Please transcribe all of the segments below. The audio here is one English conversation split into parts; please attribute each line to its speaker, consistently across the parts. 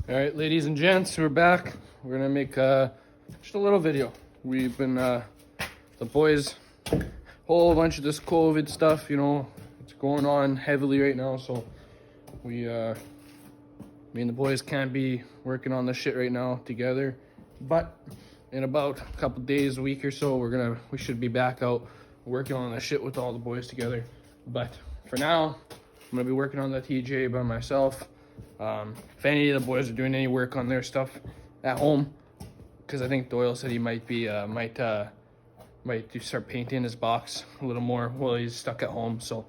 Speaker 1: All right, ladies and gents, we're back. We're gonna make just a little video. We've been the boys, whole bunch of this COVID stuff, you know, it's going on heavily right now. So me and the boys can't be working on this shit right now together. But in about a couple days, a week or so, we should be back out working on this shit with all the boys together. But for now, I'm gonna be working on the TJ by myself. If any of the boys are doing any work on their stuff at home, because I think Doyle said he might start painting his box a little more while he's stuck at home. So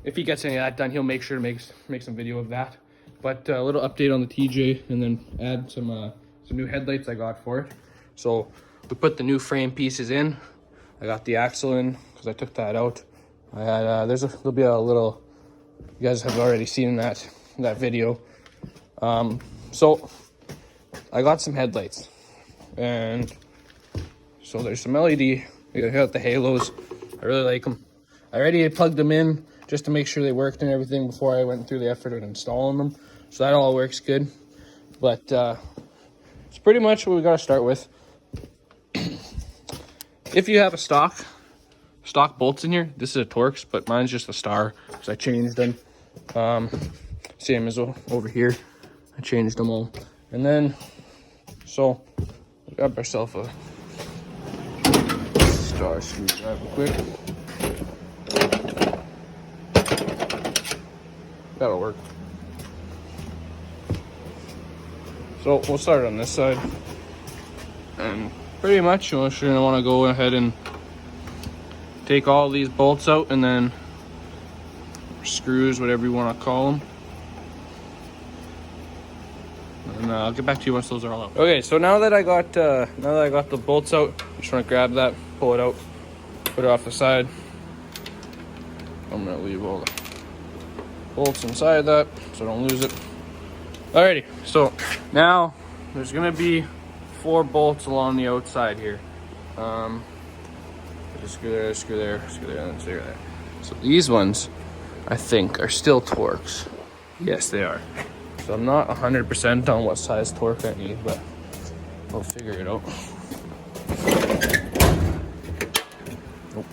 Speaker 1: if he gets any of that done, he'll make sure to make some video of that. But a little update on the TJ, and then add some new headlights I got for it. So we put the new frame pieces in. I got the axle in because I took that out. I had there'll be a little. You guys have already seen that video. So I got some headlights, and so there's some LED. You got the halos. I really like them. I already plugged them in just to make sure they worked and everything before I went through the effort of installing them. So that all works good. But it's pretty much what we got to start with. If you have a stock bolts in here, this is a Torx, but mine's just a Star because I changed them. Same as over here, I changed them all. And then, so we got ourselves a Star screwdriver quick. That'll work. So we'll start on this side, and pretty much you're gonna want to go ahead and take all these bolts out, and then screws, whatever you want to call them. And I'll get back to you once those are all out. Okay, so now that I got the bolts out, I just want to grab that, pull it out, put it off the side. I'm gonna leave all the bolts inside that so I don't lose it. Alrighty, so now there's gonna be 4 bolts along the outside here. Screw there, screw there, screw there, and screw there. So these ones, I think, are still Torx. Yes, they are. So I'm not 100% on what size Torque I need, but we'll figure it out. Nope.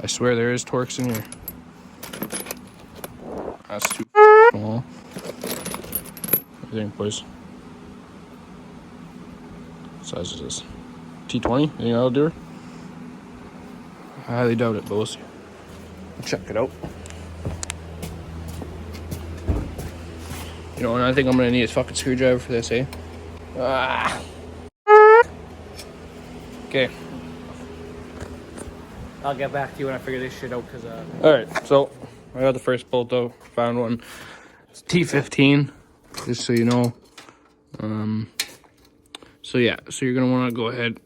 Speaker 1: I swear there is Torx in here. That's too small. What do you think, boys? What size is this? T20? You think that'll do her? I highly doubt it, but we'll see. We'll check it out. You know, and I think I'm gonna need a fucking screwdriver for this, eh? Okay. I'll get back to you when I figure this shit out, because Alright, so I got the first bolt out, found one. It's T15, just so you know. So yeah, so you're gonna wanna go ahead,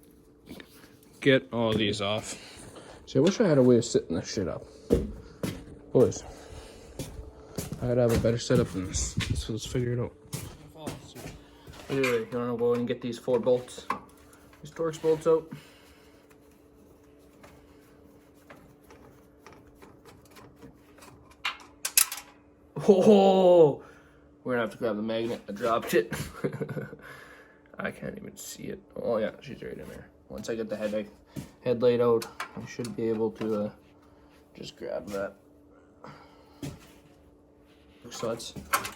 Speaker 1: get all these off. See, I wish I had a way of setting this shit up. Boys, I'd have a better setup than this. So let's figure it out. Anyway, you wanna go and get these 4 bolts, these Torx bolts out. Oh, we're gonna have to grab the magnet. I dropped it. I can't even see it. Oh yeah, she's right in there. Once I get the headlight out, I should be able to just grab that. So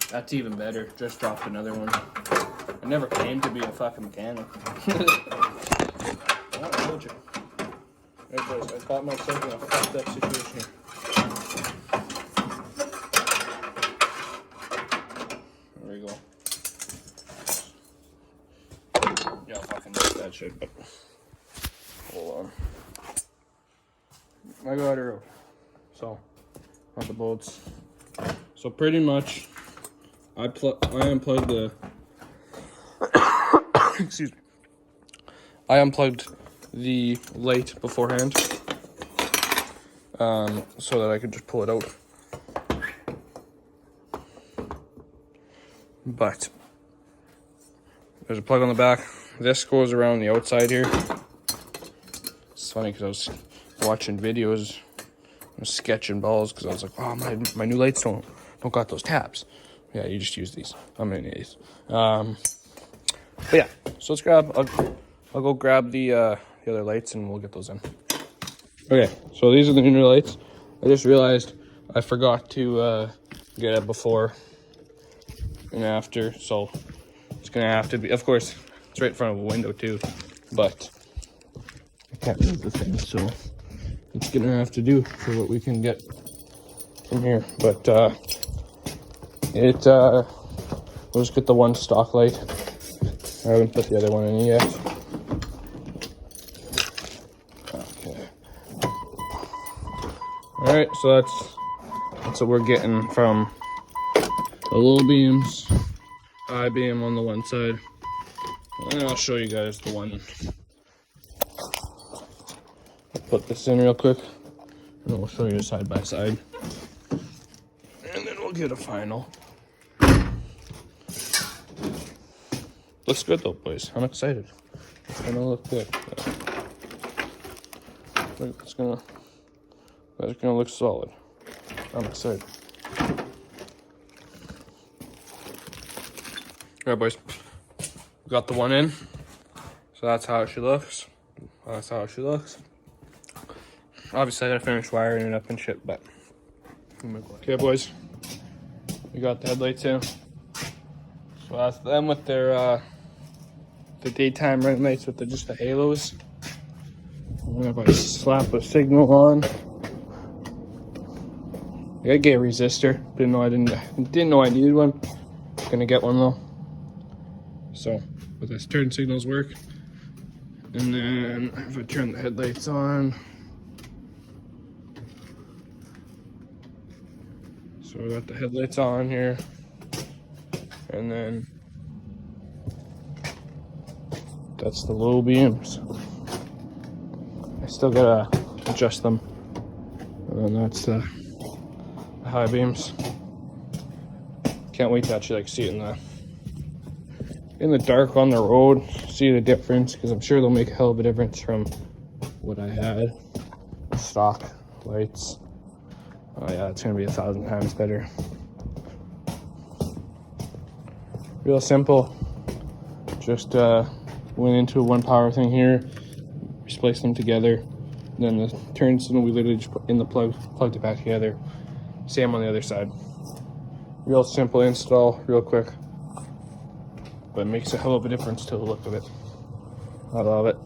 Speaker 1: that's even better. Just dropped another one. I never claimed to be a fucking mechanic. I told you. Right, boys, I got myself in a fucked up situation here. There we go. Yeah, I'll fucking miss that shit, but hold on. I got her out. So, got the bolts. So pretty much, I unplugged the. Excuse me. I unplugged the light beforehand, so that I could just pull it out. but there's a plug on the back. This goes around the outside here. It's funny because I was watching videos, I was sketching balls because I was like, oh, my new lights don't got those tabs. Yeah, you just use these. I'm in these. But yeah, so let's grab. I'll go grab the other lights and we'll get those in. Okay, so these are the new lights. I just realized I forgot to get a before and after, so it's gonna have to be. Of course, it's right in front of a window too, but I can't move the thing, so it's gonna have to do for what we can get from here. But we'll just get the one stock light. I haven't put the other one in yet. Okay. All right, so that's what we're getting from the low beams, high beam on the one side, and I'll show you guys the one. I'll put this in real quick, and we'll show you side by side, and then we'll get a final. Looks good though, boys. I'm excited. It's gonna look good. It's gonna look solid. I'm excited. Alright, boys. We got the one in. So that's how she looks. Obviously, I gotta finish wiring it up and shit, but. Okay, boys. We got the headlights in. So that's them with their the daytime running lights with just the halos. And if I slap a signal on, I gotta get a resistor. Didn't know I needed one. Gonna get one though. So, but this turn signals work. And then if I turn the headlights on, so we got the headlights on here, and then that's the low beams. I still gotta adjust them. And then that's the high beams. Can't wait to actually see it in the dark on the road, see the difference, because I'm sure they'll make a hell of a difference from what I had. Stock lights. Oh yeah, it's gonna be 1,000 times better. Real simple. Just went into one power thing here, spliced them together. Then the turn signal we literally just put in the plug, plugged it back together. Same on the other side. Real simple install, real quick. But it makes a hell of a difference to the look of it. I love it.